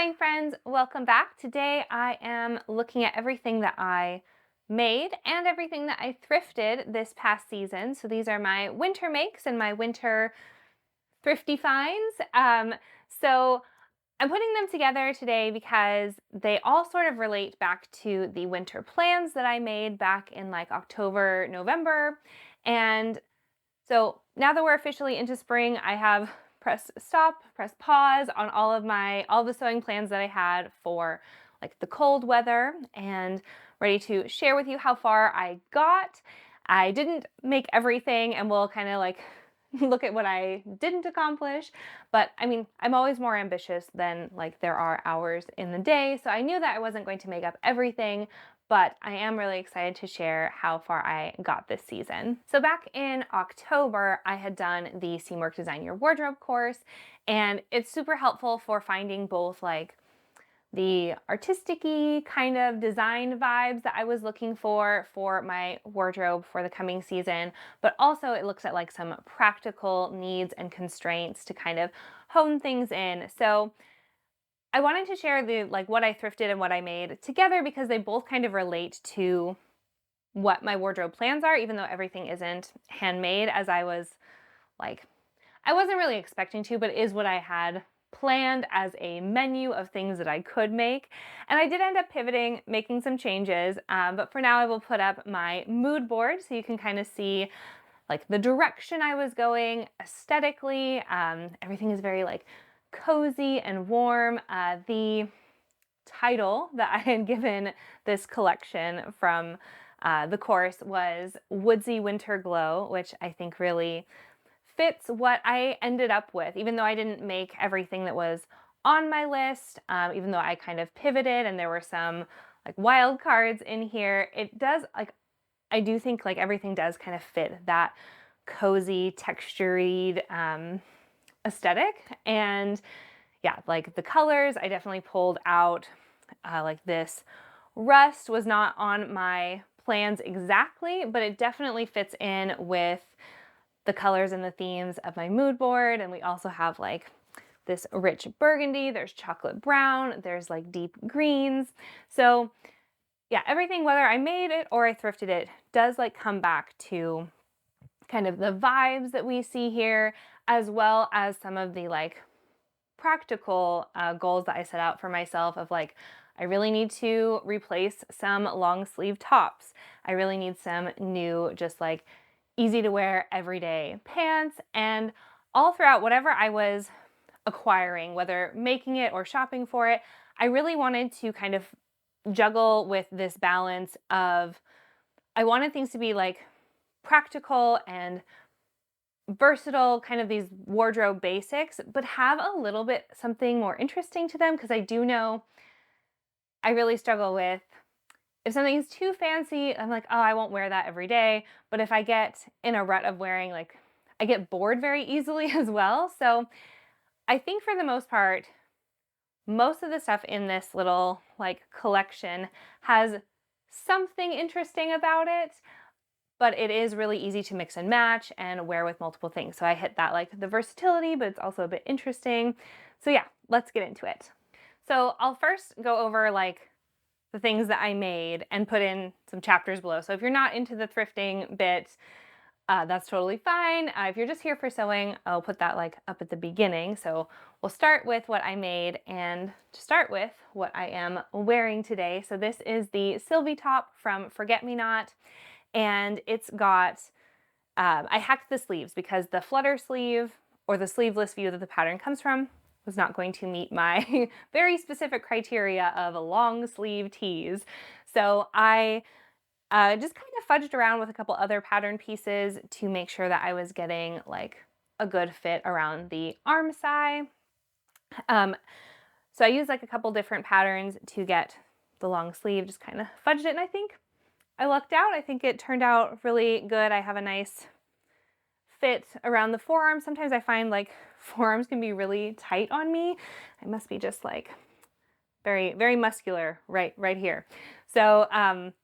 sewing friends, welcome back. Today I am looking at everything that I made and everything that I thrifted this past season. So these are my winter makes and my winter thrifty finds. So I'm putting them together today because they all sort of relate back to the winter plans that I made back in like October, November. And so now that we're officially into spring, I have pressed stop, press pause on all the sewing plans that I had for like the cold weather, and ready to share with you how far I got. I didn't make everything, and we'll kind of like look at what I didn't accomplish. But I mean, I'm always more ambitious than like there are hours in the day. So I knew that I wasn't going to make up everything, but I am really excited to share how far I got this season. So back in October, I had done the Seamwork Design Your Wardrobe course, and it's super helpful for finding both like the artistic-y kind of design vibes that I was looking for my wardrobe for the coming season, but also it looks at like some practical needs and constraints to kind of hone things in. So I wanted to share what I thrifted and what I made together because they both kind of relate to what my wardrobe plans are, even though everything isn't handmade as I wasn't really expecting to, but it is what I had planned as a menu of things that I could make. And I did end up pivoting, making some changes, but for now I will put up my mood board so you can kind of see like the direction I was going aesthetically. Everything is very like cozy and warm. The title that I had given this collection from the course was Woodsy Winter Glow, which I think really fits what I ended up with, even though I didn't make everything that was on my list, even though I kind of pivoted and there were some like wild cards in here. It does like, I do think like everything does kind of fit that cozy, textured aesthetic. And yeah, like the colors, I definitely pulled out like this rust was not on my plans exactly, but it definitely fits in with the colors and the themes of my mood board. And we also have like this rich burgundy, there's chocolate brown, there's like deep greens. So yeah, everything, whether I made it or I thrifted it, does like come back to kind of the vibes that we see here, as well as some of the like practical goals that I set out for myself of like, I really need to replace some long sleeve tops. I really need some new, just like easy to wear everyday pants. And all throughout whatever I was acquiring, whether making it or shopping for it, I really wanted to kind of juggle with this balance of, I wanted things to be like practical and versatile, kind of these wardrobe basics, but have a little bit something more interesting to them, because I do know I really struggle with if something is too fancy, I'm like, oh, I won't wear that every day. But if I get in a rut of wearing, like, I get bored very easily as well. So I think for the most part, most of the stuff in this little like collection has something interesting about it, but it is really easy to mix and match and wear with multiple things. So I hit that like the versatility, but it's also a bit interesting. So yeah, let's get into it. So I'll first go over like the things that I made and put in some chapters below. So if you're not into the thrifting bit, that's totally fine. If you're just here for sewing, I'll put that like up at the beginning. So we'll start with what I made, and to start with what I am wearing today. So this is the Sylvie top from Forget Me Not, and it's got, I hacked the sleeves because the flutter sleeve or the sleeveless view that the pattern comes from was not going to meet my very specific criteria of long sleeve tees. So I just kind of fudged around with a couple other pattern pieces to make sure that I was getting like a good fit around the arm side. So I used like a couple different patterns to get the long sleeve, just kind of fudged it, and I think I lucked out. I think it turned out really good. I have a nice fit around the forearm. Sometimes I find like forearms can be really tight on me. I must be just like very, very muscular right here. So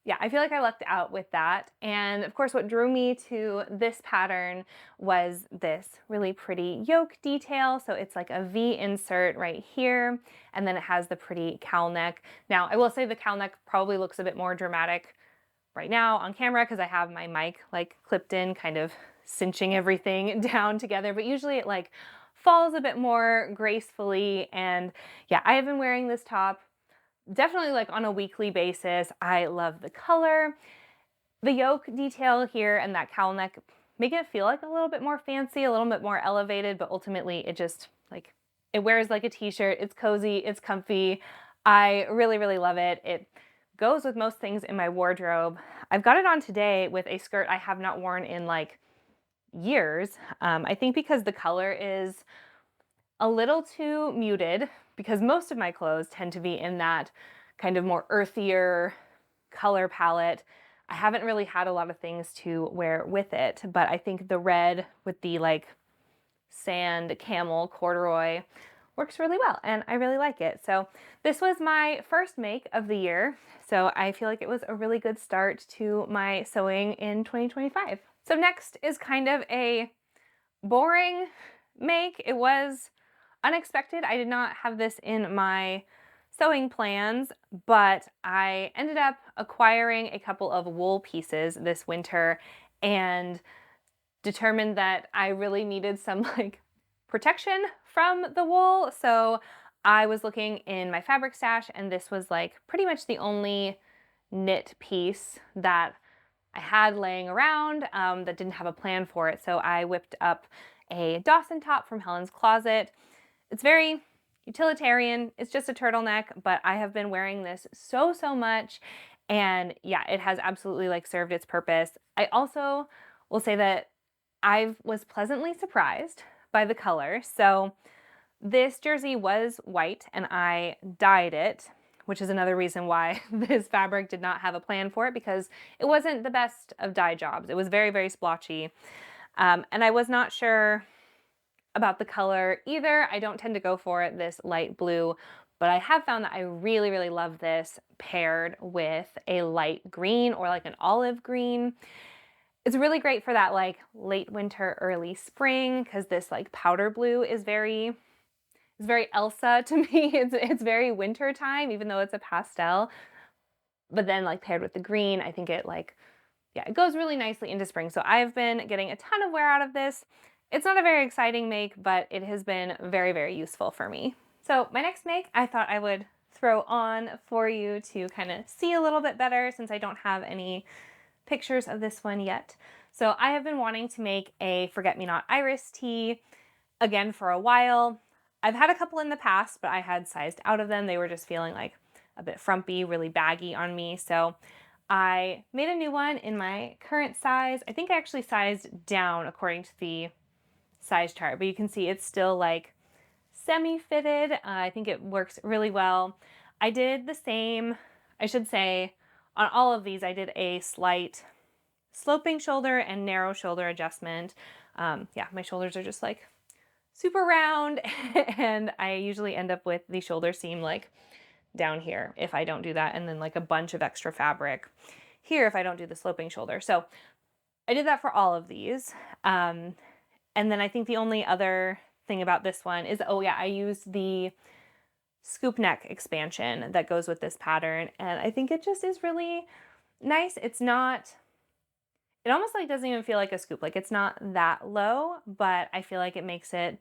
yeah, I feel like I lucked out with that. And of course, what drew me to this pattern was this really pretty yoke detail. So it's like a V insert right here, and then it has the pretty cowl neck. Now, I will say the cowl neck probably looks a bit more dramatic right now on camera because I have my mic like clipped in, kind of cinching everything down together, but usually it like falls a bit more gracefully. And yeah, I have been wearing this top definitely like on a weekly basis. I love the color. The yoke detail here and that cowl neck make it feel like a little bit more fancy, a little bit more elevated, but ultimately it just like, it wears like a t-shirt. It's cozy, it's comfy. I really, really love it. It goes with most things in my wardrobe. I've got it on today with a skirt I have not worn in like years. I think because the color is a little too muted, because most of my clothes tend to be in that kind of more earthier color palette. I haven't really had a lot of things to wear with it, but I think the red with the like sand camel corduroy works really well and I really like it. So this was my first make of the year. So I feel like it was a really good start to my sewing in 2025. So next is kind of a boring make. It was unexpected. I did not have this in my sewing plans, but I ended up acquiring a couple of wool pieces this winter and determined that I really needed some like protection from the wool. So I was looking in my fabric stash and this was like pretty much the only knit piece that I had laying around that didn't have a plan for it. So I whipped up a Dawson top from Helen's closet. It's very utilitarian. It's just a turtleneck, but I have been wearing this so much. And yeah, it has absolutely like served its purpose. I also will say that I was pleasantly surprised by the color. So this jersey was white and I dyed it, which is another reason why this fabric did not have a plan for it, because it wasn't the best of dye jobs. It was very, very splotchy. And I was not sure about the color either. I don't tend to go for it, this light blue, but I have found that I really, really love this paired with a light green or like an olive green. It's really great for that like late winter, early spring, because this like powder blue is very Elsa to me. It's very winter time, even though it's a pastel. But then like paired with the green, I think it like, yeah, it goes really nicely into spring. So I've been getting a ton of wear out of this. It's not a very exciting make, but it has been very, very useful for me. So my next make, I thought I would throw on for you to kind of see a little bit better, since I don't have any pictures of this one yet. So I have been wanting to make a forget-me-not iris tee again for a while. I've had a couple in the past, but I had sized out of them. They were just feeling like a bit frumpy, really baggy on me. So I made a new one in my current size. I think I actually sized down according to the size chart, but you can see it's still like semi-fitted. I think it works really well. I did the same, I should say, on all of these, I did a slight sloping shoulder and narrow shoulder adjustment. Yeah, my shoulders are just like super round and I usually end up with the shoulder seam like down here if I don't do that, and then like a bunch of extra fabric here if I don't do the sloping shoulder. So I did that for all of these. And then I think the only other thing about this one is, oh yeah, I used the scoop neck expansion that goes with this pattern, and I think it just is really nice. It's not, it almost like doesn't even feel like a scoop. Like it's not that low, but I feel like it makes it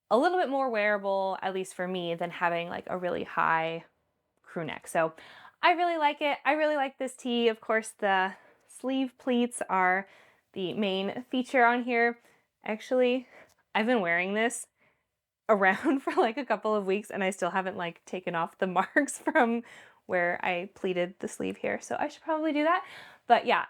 a little bit more wearable, at least for me, than having like a really high crew neck. So I really like it. I really like this tee. Of course, the sleeve pleats are the main feature on here. Actually, I've been wearing this around for like a couple of weeks and I still haven't like taken off the marks from where I pleated the sleeve here. So I should probably do that. But yeah,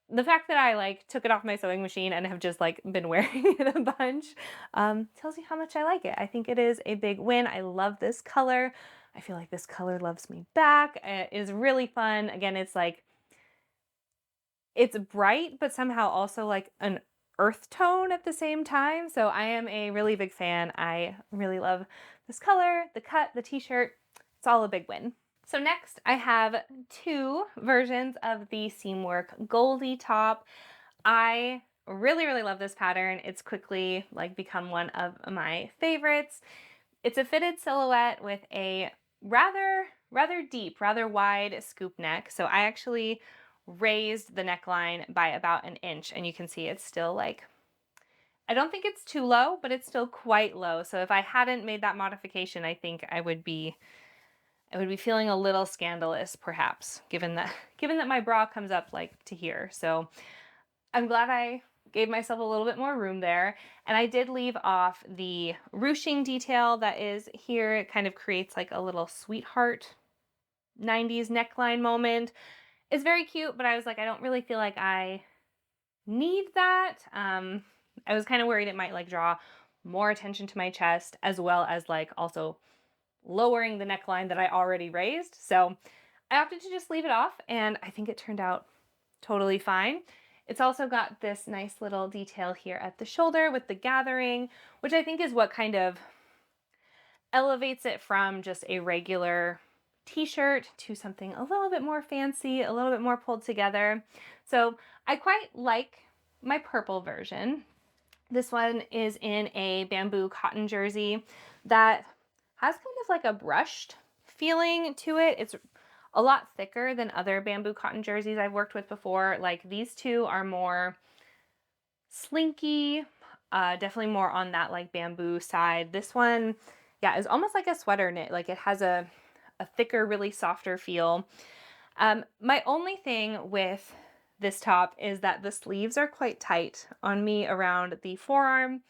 the fact that I like took it off my sewing machine and have just like been wearing it a bunch tells you how much I like it. I think it is a big win. I love this color. I feel like this color loves me back. It is really fun. Again, it's like, it's bright, but somehow also like an earth tone at the same time. So I am a really big fan. I really love this color, the cut, the t-shirt. it's all a big win. So next I have two versions of the Seamwork Goldie top. I really, really love this pattern. It's quickly like become one of my favorites. It's a fitted silhouette with a rather deep, rather wide scoop neck. So I actually raised the neckline by about an inch, and you can see it's still like, I don't think it's too low, but it's still quite low. So if I hadn't made that modification, I think I would be feeling a little scandalous, perhaps, given that my bra comes up like to here. So I'm glad I gave myself a little bit more room there. And I did leave off the ruching detail that is here. It kind of creates like a little sweetheart 90s neckline moment. It's very cute, but I was like, I don't really feel like I need that. I was kind of worried it might like draw more attention to my chest, as well as like also lowering the neckline that I already raised. So I opted to just leave it off, and I think it turned out totally fine. It's also got this nice little detail here at the shoulder with the gathering, which I think is what kind of elevates it from just a regular t-shirt to something a little bit more fancy, a little bit more pulled together. So I quite like my purple version. This one is in a bamboo cotton jersey that has kind of like a brushed feeling to it. It's a lot thicker than other bamboo cotton jerseys I've worked with before. Like these two are more slinky, definitely more on that like bamboo side. This one, yeah, is almost like a sweater knit. Like it has a thicker, really softer feel. My only thing with this top is that the sleeves are quite tight on me around the forearm.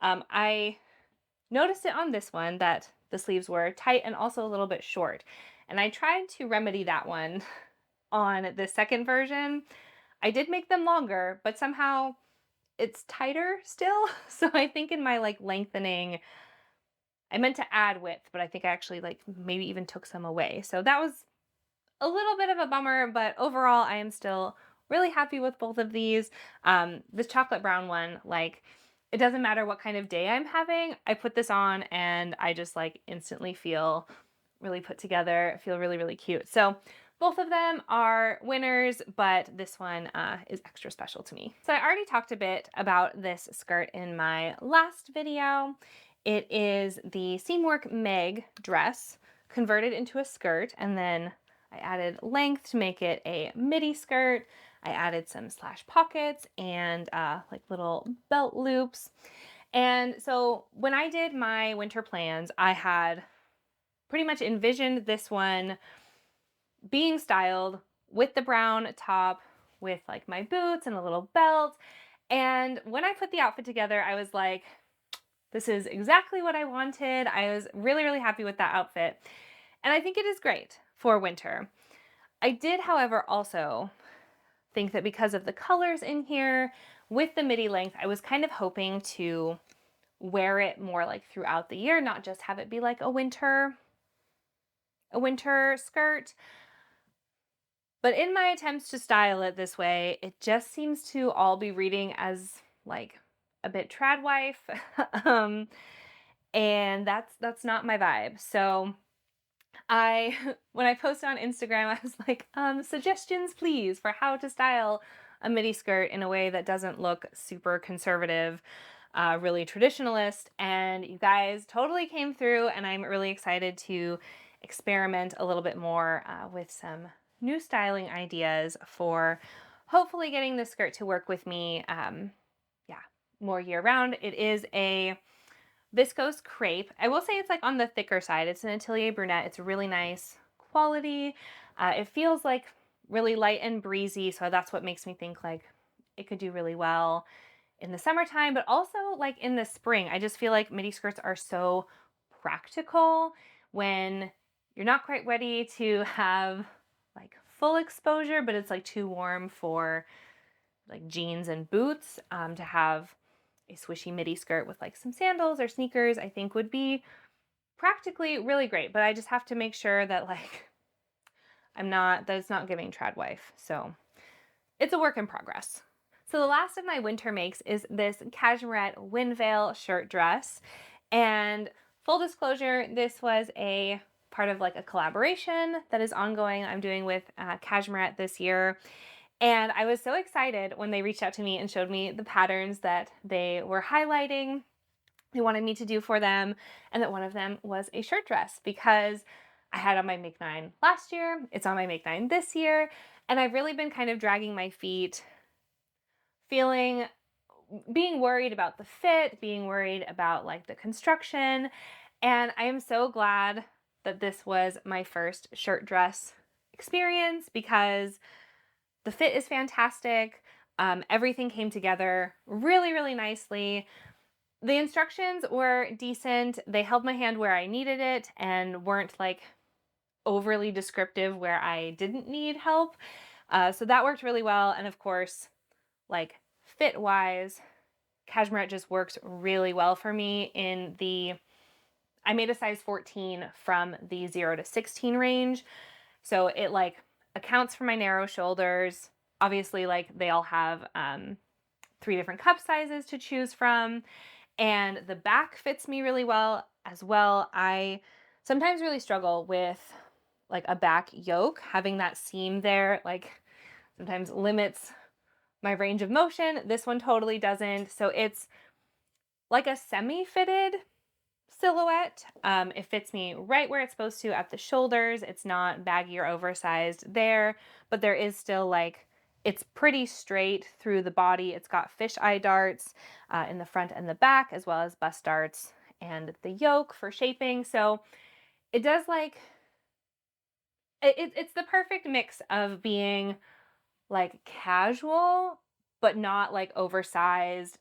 I noticed it on this one that the sleeves were tight and also a little bit short. And I tried to remedy that one on the second version. I did make them longer, but somehow it's tighter still. So I think in my like lengthening, I meant to add width, but I think I actually like maybe even took some away. So that was a little bit of a bummer, but overall I am still really happy with both of these. This chocolate brown one, like it doesn't matter what kind of day I'm having, I put this on and I just like instantly feel really put together, feel really, really cute. So both of them are winners, but this one is extra special to me. So I already talked a bit about this skirt in my last video. It is the Seamwork Meg dress converted into a skirt, and then I added length to make it a midi skirt. I added some slash pockets and like little belt loops. And so when I did my winter plans, I had pretty much envisioned this one being styled with the brown top, with like my boots and a little belt. And when I put the outfit together, I was like, this is exactly what I wanted. I was really, really happy with that outfit. And I think it is great for winter. I did, however, also think that because of the colors in here with the midi length, I was kind of hoping to wear it more like throughout the year, not just have it be like a winter skirt. But in my attempts to style it this way, it just seems to all be reading as like a bit trad wife. And that's not my vibe. So when I posted on Instagram, I was like, suggestions please for how to style a midi skirt in a way that doesn't look super conservative, really traditionalist. And you guys totally came through, and I'm really excited to experiment a little bit more with some new styling ideas for hopefully getting this skirt to work with me, more year round. It is a viscose crepe. I will say it's like on the thicker side. It's an Atelier Brunette. It's really nice quality. It feels like really light and breezy, so that's what makes me think like it could do really well in the summertime, but also like in the spring. I just feel like midi skirts are so practical when you're not quite ready to have like full exposure, but it's like too warm for like jeans and boots. To have a swishy midi skirt with like some sandals or sneakers, I think would be practically really great. But I just have to make sure that like that it's not giving trad wife. So it's a work in progress. So the last of my winter makes is this cashmerette Winvale shirt dress. And full disclosure, this was a part of like a collaboration that is ongoing I'm doing with Cashmere this year. And I was so excited when they reached out to me and showed me the patterns that they were highlighting, they wanted me to do for them, and that one of them was a shirt dress because I had on my Make 9 last year, it's on my Make 9 this year, and I've really been kind of dragging my feet, being worried about the fit, being worried about like the construction, and I am so glad that this was my first shirt dress experience because the fit is fantastic. Everything came together really, really nicely. The instructions were decent. They held my hand where I needed it and weren't like overly descriptive where I didn't need help. So that worked really well. And of course, like fit wise, Cashmere just works really well for me I made a size 14 from the 0 to 16 range. So it like accounts for my narrow shoulders. Obviously, like they all have 3 different cup sizes to choose from. And the back fits me really well as well. I sometimes really struggle with like a back yoke. Having that seam there, like sometimes limits my range of motion. This one totally doesn't. So it's like a semi-fitted silhouette. It fits me right where it's supposed to at the shoulders. It's not baggy or oversized there, but there is still like, it's pretty straight through the body. It's got fisheye darts in the front and the back, as well as bust darts and the yoke for shaping. So it does like, it's the perfect mix of being like casual, but not like oversized,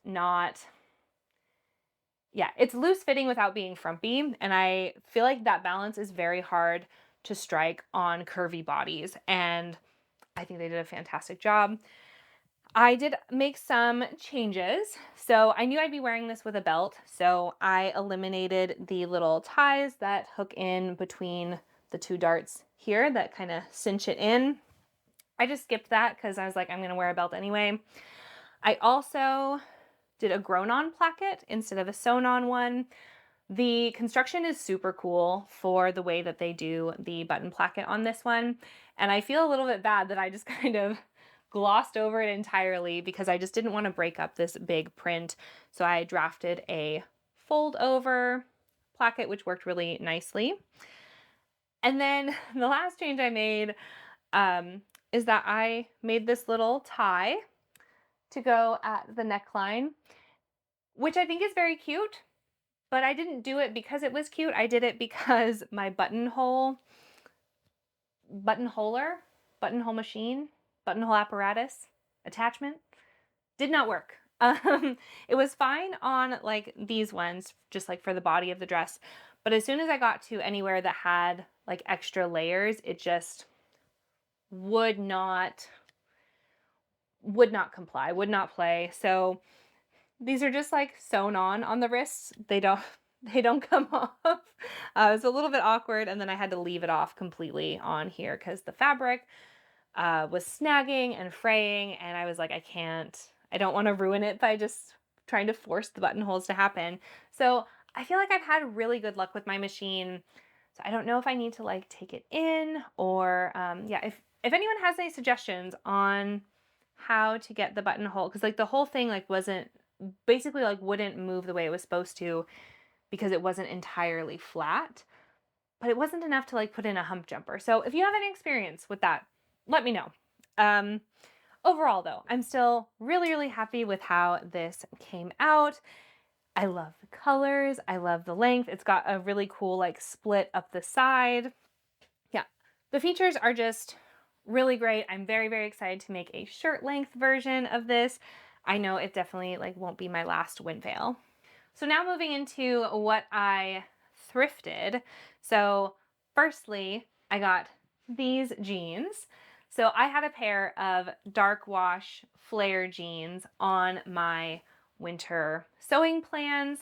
it's loose fitting without being frumpy. And I feel like that balance is very hard to strike on curvy bodies. And I think they did a fantastic job. I did make some changes. So I knew I'd be wearing this with a belt. So I eliminated the little ties that hook in between the 2 darts here that kind of cinch it in. I just skipped that because I was like, I'm going to wear a belt anyway. I also did a grown-on placket instead of a sewn-on one. The construction is super cool for the way that they do the button placket on this one. And I feel a little bit bad that I just kind of glossed over it entirely because I just didn't want to break up this big print. So I drafted a fold over placket, which worked really nicely. And then the last change I made is that I made this little tie to go at the neckline, which I think is very cute, but I didn't do it because it was cute. I did it because my buttonhole apparatus attachment did not work. It was fine on like these ones, just like for the body of the dress. But as soon as I got to anywhere that had like extra layers, it just would not comply, would not play. So these are just like sewn on the wrists. They don't come off. It was a little bit awkward, and then I had to leave it off completely on here because the fabric was snagging and fraying, and I was like, I don't want to ruin it by just trying to force the buttonholes to happen. So I feel like I've had really good luck with my machine. So I don't know if I need to like take it in or if anyone has any suggestions on how to get the buttonhole, because like the whole thing like wouldn't move the way it was supposed to because it wasn't entirely flat, but it wasn't enough to like put in a hump jumper. So if you have any experience with that, let me know. Overall though, I'm still really, really happy with how this came out. I love the colors. I love the length. It's got a really cool like split up the side. Yeah, the features are just really great. I'm very, very excited to make a shirt length version of this. I know it definitely like won't be my last Winvale. So now moving into what I thrifted. So firstly, I got these jeans. So I had a pair of dark wash flare jeans on my winter sewing plans.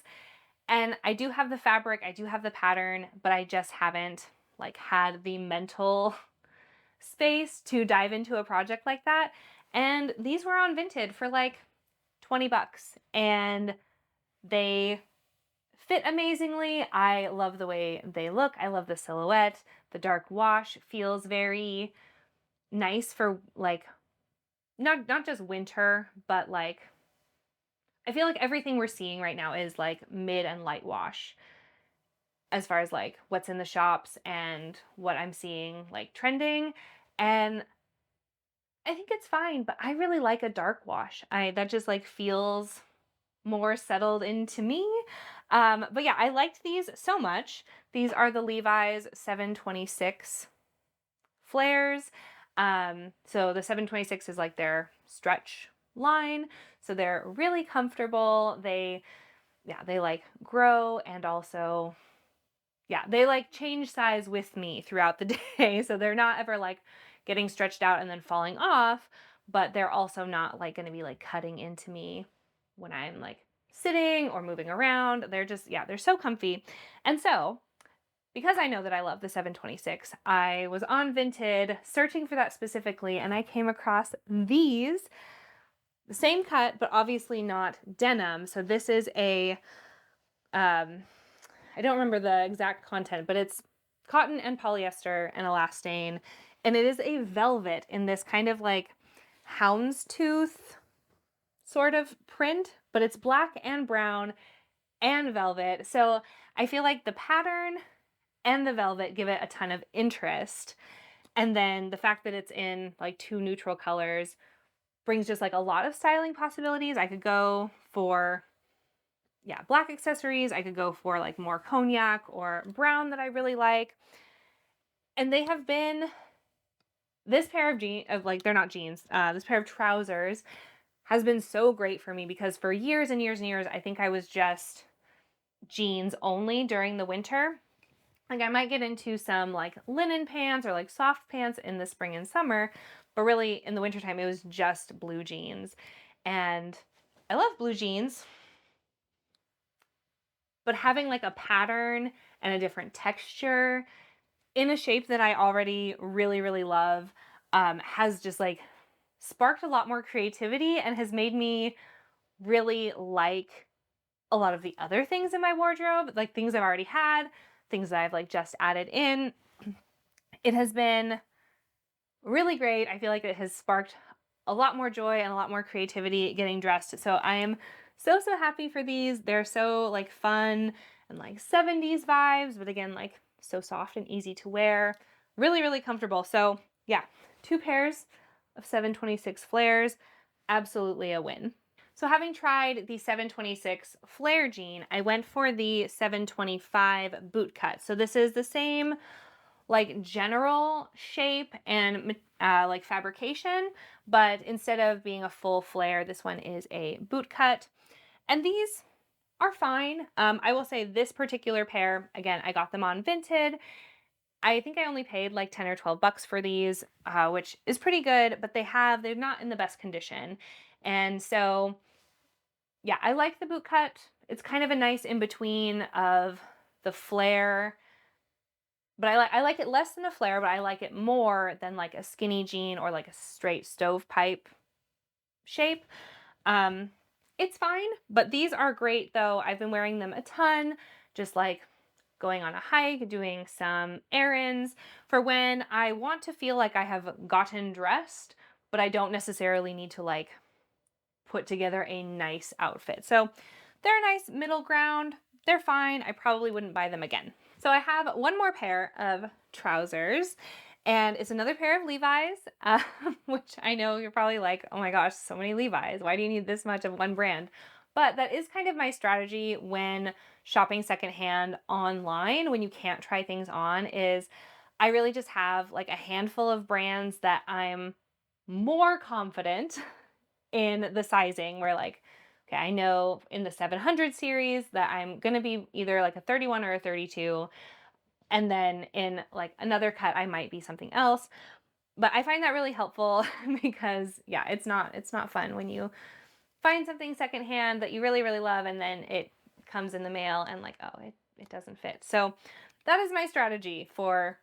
And I do have the fabric, I do have the pattern, but I just haven't like had the mental space to dive into a project like that. And these were on Vinted for like 20 bucks, and they fit amazingly. I love the way they look. I love the silhouette. The dark wash feels very nice for like not just winter, but like I feel like everything we're seeing right now is like mid and light wash as far as like what's in the shops and what I'm seeing like trending. And I think it's fine, but I really like a dark wash. I that just like feels more settled into me. But yeah, I liked these so much. These are the Levi's 726 flares. So the 726 is like their stretch line. So they're really comfortable. They like grow, and also, yeah, they like change size with me throughout the day. So they're not ever like getting stretched out and then falling off, but they're also not like going to be like cutting into me when I'm like sitting or moving around. They're just, yeah, they're so comfy. And so, because I know that I love the 726, I was on Vinted searching for that specifically, and I came across these, the same cut, but obviously not denim. So this is a, I don't remember the exact content, but it's cotton and polyester and elastane, and it is a velvet in this kind of like houndstooth sort of print, but it's black and brown and velvet. So I feel like the pattern and the velvet give it a ton of interest. And then the fact that it's in like two neutral colors brings just like a lot of styling possibilities. I could go for, yeah, black accessories. I could go for like more cognac or brown that I really like. And they have been, this pair of jeans, of like, they're not jeans, this pair of trousers has been so great for me, because for years and years and years, I think I was just jeans only during the winter. Like I might get into some like linen pants or like soft pants in the spring and summer, but really in the wintertime, it was just blue jeans. And I love blue jeans, but having like a pattern and a different texture in a shape that I already really, really love has just like sparked a lot more creativity and has made me really like a lot of the other things in my wardrobe, like things I've already had, things that I've like just added in. It has been really great. I feel like it has sparked a lot more joy and a lot more creativity getting dressed. So I am so, so happy for these. They're so like fun and like 70s vibes, but again, like so soft and easy to wear. Really, really comfortable. So yeah, 2 pairs of 726 flares, absolutely a win. So having tried the 726 flare jean, I went for the 725 boot cut. So this is the same like general shape and like fabrication, but instead of being a full flare, this one is a boot cut. And these are fine. I will say this particular pair, again, I got them on Vinted. I think I only paid like 10 or 12 bucks for these, which is pretty good, but they're not in the best condition. And so, yeah, I like the boot cut. It's kind of a nice in between of the flare, but I like it less than a flare, but I like it more than like a skinny jean or like a straight stovepipe shape. It's fine, but these are great though. I've been wearing them a ton, just like going on a hike, doing some errands, for when I want to feel like I have gotten dressed, but I don't necessarily need to like put together a nice outfit. So they're a nice middle ground. They're fine. I probably wouldn't buy them again. So I have one more pair of trousers, and it's another pair of Levi's, which I know you're probably like, oh my gosh, so many Levi's. Why do you need this much of one brand? But that is kind of my strategy when shopping secondhand online, when you can't try things on, is I really just have like a handful of brands that I'm more confident in the sizing, where like, okay, I know in the 700 series that I'm gonna be either like a 31 or a 32, and then in like another cut I might be something else. But I find that really helpful because yeah, it's not fun when you find something secondhand that you really, really love and then it comes in the mail and like, oh, it doesn't fit. So that is my strategy for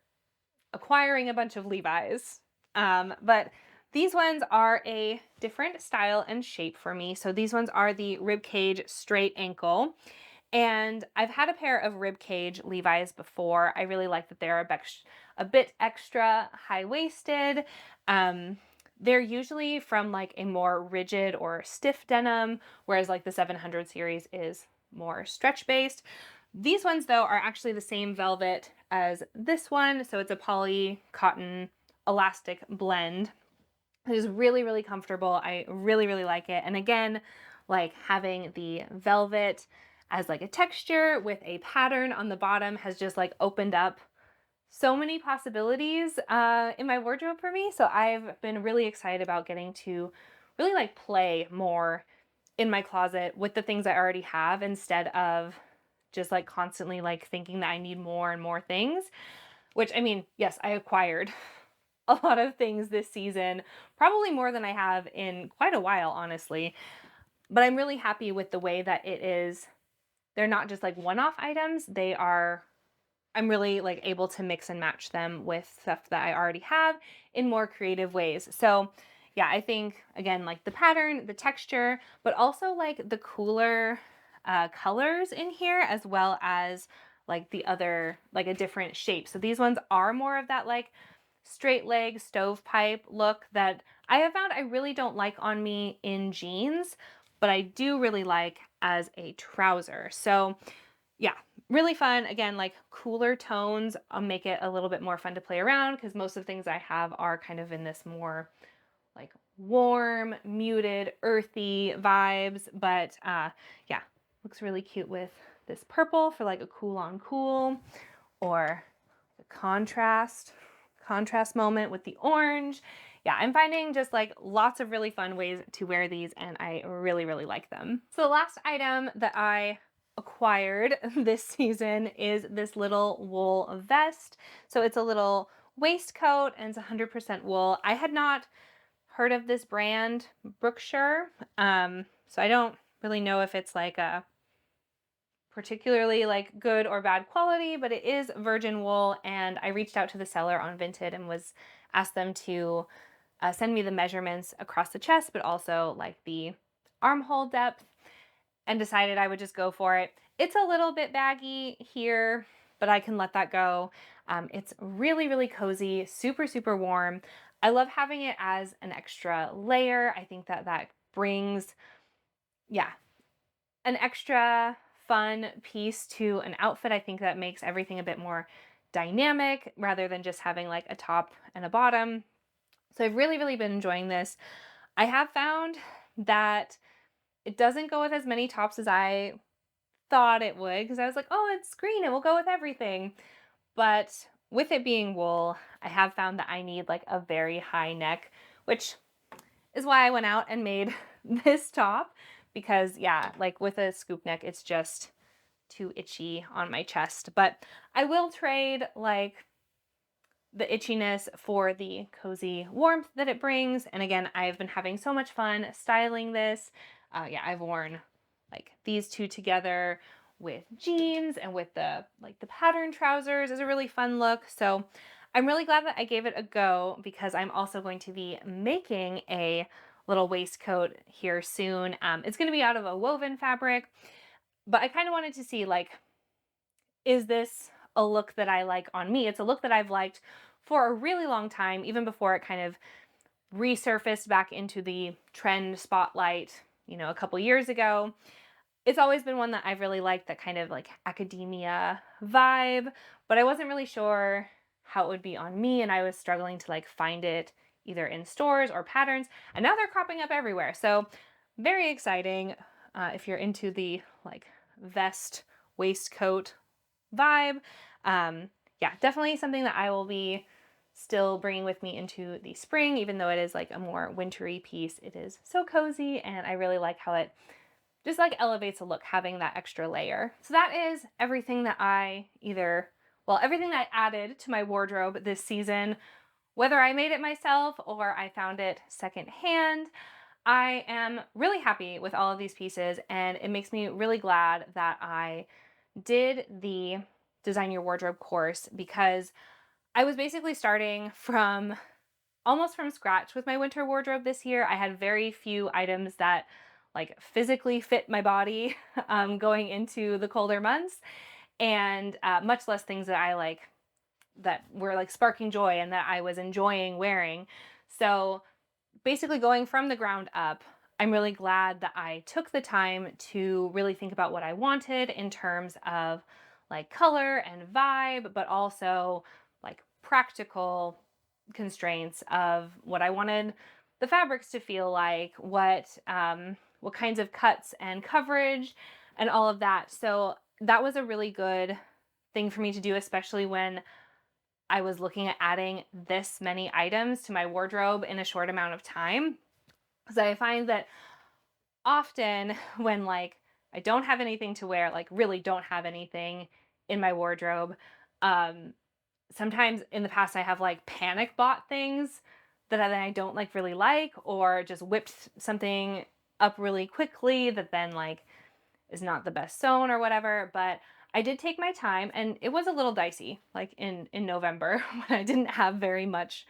acquiring a bunch of Levi's. But these ones are a different style and shape for me. So these ones are the ribcage straight ankle. And I've had a pair of ribcage Levi's before. I really like that they're a bit extra high-waisted. They're usually from like a more rigid or stiff denim, whereas like the 700 series is more stretch-based. These ones, though, are actually the same velvet as this one, so it's a poly cotton elastic blend. It is really, really comfortable. I really, really like it. And again, like having the velvet as like a texture with a pattern on the bottom has just like opened up so many possibilities in my wardrobe for me. So I've been really excited about getting to really like play more in my closet with the things I already have instead of just like constantly like thinking that I need more and more things, which I mean, yes, I acquired a lot of things this season, probably more than I have in quite a while, honestly. But I'm really happy with the way that it is. They're not just like one-off items. I'm really like able to mix and match them with stuff that I already have in more creative ways. So yeah, I think again, like the pattern, the texture, but also like the cooler colors in here, as well as like the other, like a different shape. So these ones are more of that like straight leg stovepipe look that I have found I really don't like on me in jeans, but I do really like as a trouser. So yeah, really fun. Again, like cooler tones make it a little bit more fun to play around because most of the things I have are kind of in this more like warm, muted, earthy vibes. But yeah, looks really cute with this purple for like a cool on cool, or the contrast moment with the orange. Yeah, I'm finding just like lots of really fun ways to wear these, and I really, really like them. So the last item that I acquired this season is this little wool vest. So it's a little waistcoat and it's 100% wool. I had not heard of this brand, Brookshire. So I don't really know if it's like a particularly like good or bad quality, but it is virgin wool. And I reached out to the seller on Vinted and was asked them to send me the measurements across the chest, but also like the armhole depth, and decided I would just go for it. It's a little bit baggy here, but I can let that go. It's really, really cozy, super, super warm. I love having it as an extra layer. I think that that brings, yeah, an extra fun piece to an outfit. I think that makes everything a bit more dynamic rather than just having like a top and a bottom. So I've really, really been enjoying this. I have found that it doesn't go with as many tops as I thought it would, because I was like, oh, it's green, it will go with everything. But with it being wool, I have found that I need like a very high neck, which is why I went out and made this top, because yeah, like with a scoop neck, it's just too itchy on my chest. But I will trade like the itchiness for the cozy warmth that it brings. And again, I've been having so much fun styling this. Yeah, I've worn like these two together with jeans and with the like the pattern trousers is a really fun look. So I'm really glad that I gave it a go, because I'm also going to be making a little waistcoat here soon. It's going to be out of a woven fabric, but I kind of wanted to see like, is this a look that I like on me? It's a look that I've liked for a really long time, even before it kind of resurfaced back into the trend spotlight, you know, a couple years ago. It's always been one that I've really liked, that kind of like academia vibe, but I wasn't really sure how it would be on me, and I was struggling to like find it either in stores or patterns, and now they're cropping up everywhere. So very exciting if you're into the like vest waistcoat vibe. Yeah, definitely something that I will be still bringing with me into the spring, even though it is like a more wintry piece. It is so cozy, and I really like how it just like elevates a look, having that extra layer. So that is everything that everything that I added to my wardrobe this season, whether I made it myself or I found it secondhand. I am really happy with all of these pieces, and it makes me really glad that I did the Design Your Wardrobe course, because I was basically starting almost from scratch with my winter wardrobe this year. I had very few items that like physically fit my body going into the colder months, and much less things that I like that were like sparking joy and that I was enjoying wearing. So basically going from the ground up, I'm really glad that I took the time to really think about what I wanted in terms of like color and vibe, but also like practical constraints of what I wanted the fabrics to feel like, what kinds of cuts and coverage and all of that. So that was a really good thing for me to do, especially when I was looking at adding this many items to my wardrobe in a short amount of time. Because I find that often when like I don't have anything to wear, like really don't have anything in my wardrobe, um, sometimes in the past I have like panic bought things that I don't like really like, or just whipped something up really quickly that then like is not the best sewn or whatever. But I did take my time, and it was a little dicey like in November when I didn't have very much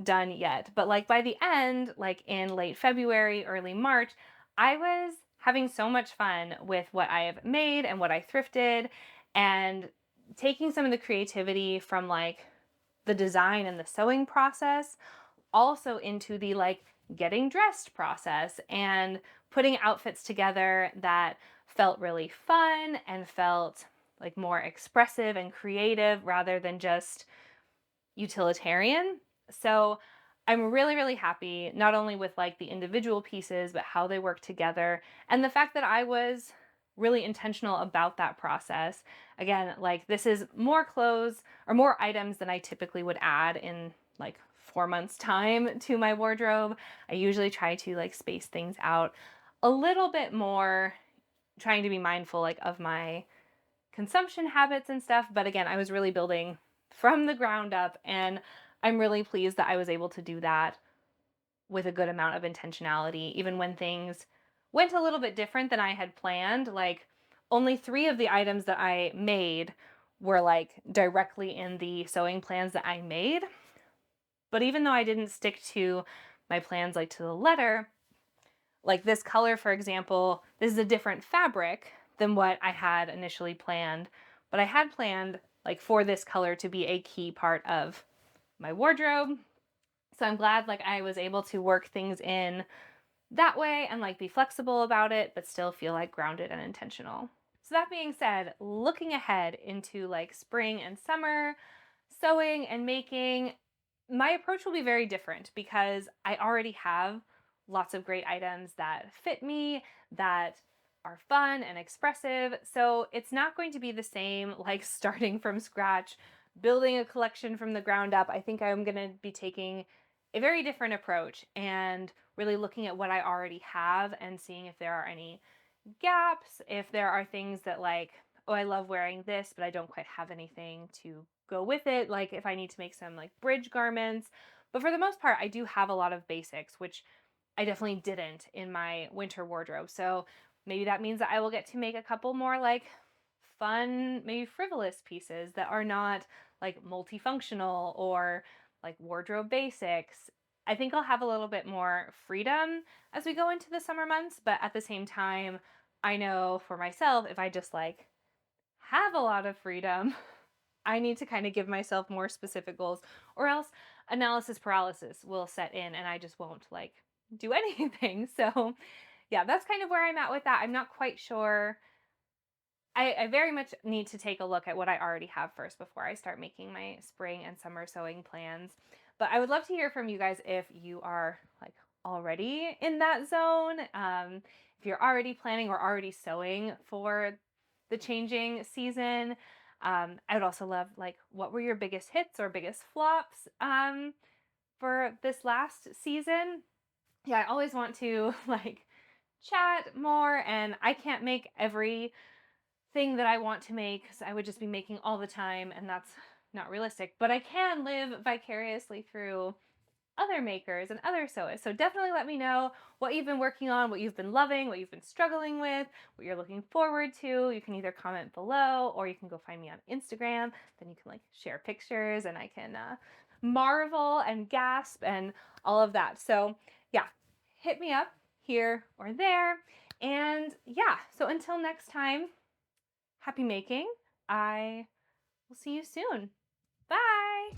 done yet. But like by the end, like in late February, early March, I was having so much fun with what I have made and what I thrifted, and taking some of the creativity from like the design and the sewing process also into the like getting dressed process and putting outfits together that felt really fun and felt like more expressive and creative rather than just utilitarian. So I'm really, really happy, not only with like the individual pieces, but how they work together. And the fact that I was really intentional about that process. Again, like this is more clothes or more items than I typically would add in like 4 months time to my wardrobe. I usually try to like space things out a little bit more, trying to be mindful like of my consumption habits and stuff. But again, I was really building from the ground up, and I'm really pleased that I was able to do that with a good amount of intentionality, even when things went a little bit different than I had planned. Like only 3 of the items that I made were like directly in the sewing plans that I made. But even though I didn't stick to my plans like to the letter, like this color, for example, this is a different fabric than what I had initially planned, but I had planned like for this color to be a key part of my wardrobe. So I'm glad like I was able to work things in that way and like be flexible about it, but still feel like grounded and intentional. So that being said, looking ahead into like spring and summer sewing and making, my approach will be very different because I already have lots of great items that fit me, that are fun and expressive. So it's not going to be the same like starting from scratch, building a collection from the ground up. I think I'm going to be taking a very different approach and really looking at what I already have and seeing if there are any gaps, if there are things that like, oh, I love wearing this, but I don't quite have anything to go with it. Like if I need to make some like bridge garments. But for the most part, I do have a lot of basics, which I definitely didn't in my winter wardrobe. So maybe that means that I will get to make a couple more like fun, maybe frivolous pieces that are not like multifunctional or like wardrobe basics. I think I'll have a little bit more freedom as we go into the summer months, but at the same time, I know for myself, if I just like have a lot of freedom, I need to kind of give myself more specific goals, or else analysis paralysis will set in and I just won't like do anything. So, yeah, that's kind of where I'm at with that. I'm not quite sure. I very much need to take a look at what I already have first before I start making my spring and summer sewing plans. But I would love to hear from you guys if you are like already in that zone, if you're already planning or already sewing for the changing season. I would also love like what were your biggest hits or biggest flops for this last season. Yeah, I always want to like chat more, and I can't make every thing that I want to make because I would just be making all the time, and that's not realistic. But I can live vicariously through other makers and other sewists. So definitely let me know what you've been working on, what you've been loving, what you've been struggling with, what you're looking forward to. You can either comment below or you can go find me on Instagram. Then you can like share pictures and I can marvel and gasp and all of that. So yeah, hit me up here or there. And yeah, so until next time, happy making. I will see you soon. Bye.